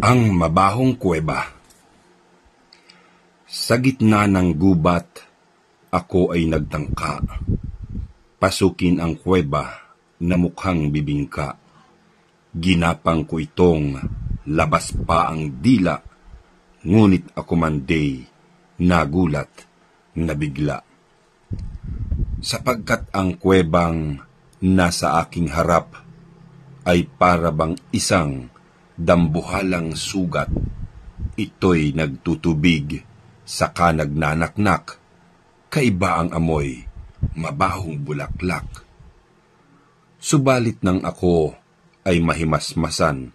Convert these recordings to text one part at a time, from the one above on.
Ang mabahong kuweba. Sa gitna ng gubat, ako ay nagtangka. Pasukin ang kuweba na mukhang bibingka. Ginapang ko itong labas pa ang dila, ngunit ako manday nagulat, nabigla. Sapagkat ang kuwebang nasa aking harap ay para bang isang dambuhalang sugat, ito'y nagtutubig, saka nagnanaknak, kaiba ang amoy, mabahong bulaklak. Subalit nang ako ay mahimasmasan,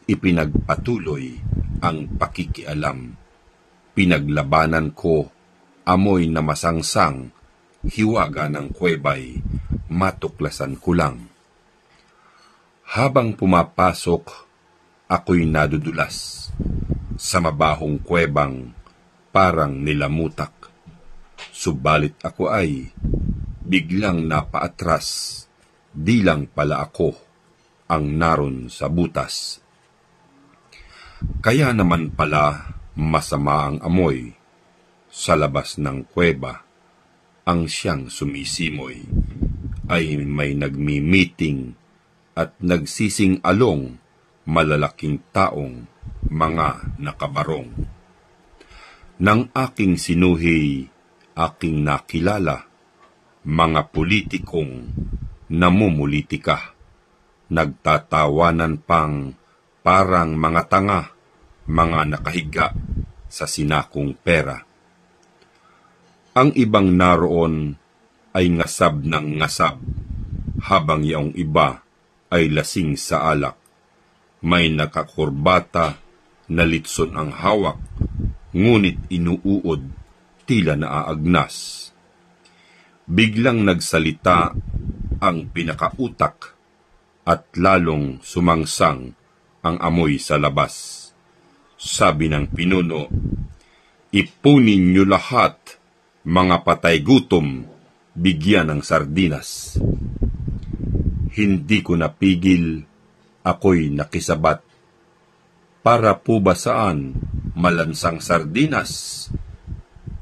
ipinagpatuloy ang pakikialam. Pinaglabanan ko, amoy na masangsang, hiwaga ng kuweba'y matuklasan ko lang. Habang pumapasok, ako'y nadudulas sa mabahong kuwebang parang nilamutak. Subalit ako ay biglang napaatras, di lang pala ako ang naroon sa butas. Kaya naman pala masama ang amoy sa labas ng kuweba. Ang siyang sumisimoy ay may nagmi-meeting at nagsising-along malalaking taong mga nakabarong. Nang aking sinuhi, aking nakilala, mga politikong namumulitika, nagtatawanan pang parang mga tanga, mga nakahiga sa sinakong pera. Ang ibang naroon ay ngasab ng ngasab, habang yaong iba ay lasing sa alak. May nakakurbata na litson ang hawak, ngunit inuuod, tila naaagnas. Biglang nagsalita ang pinakautak at lalong sumangsang ang amoy sa labas. Sabi ng pinuno, "Ipunin niyo lahat, mga patay gutom, bigyan ng sardinas." Hindi ko napigil, ako'y nakisabat. Para po ba saan malansang sardinas?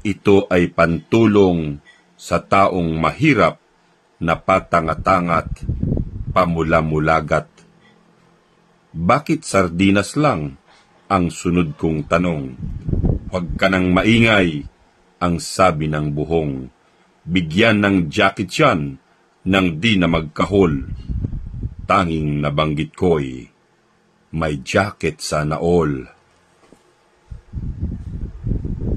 Ito ay pantulong sa taong mahirap na patangatangat, pamulamulagat. Bakit sardinas lang? Ang sunod kong tanong. Huwag ka nang maingay, ang sabi ng buhong. Bigyan ng jacket yan, nang di na magkahol. Tanging nabanggit ko'y may jacket sana all.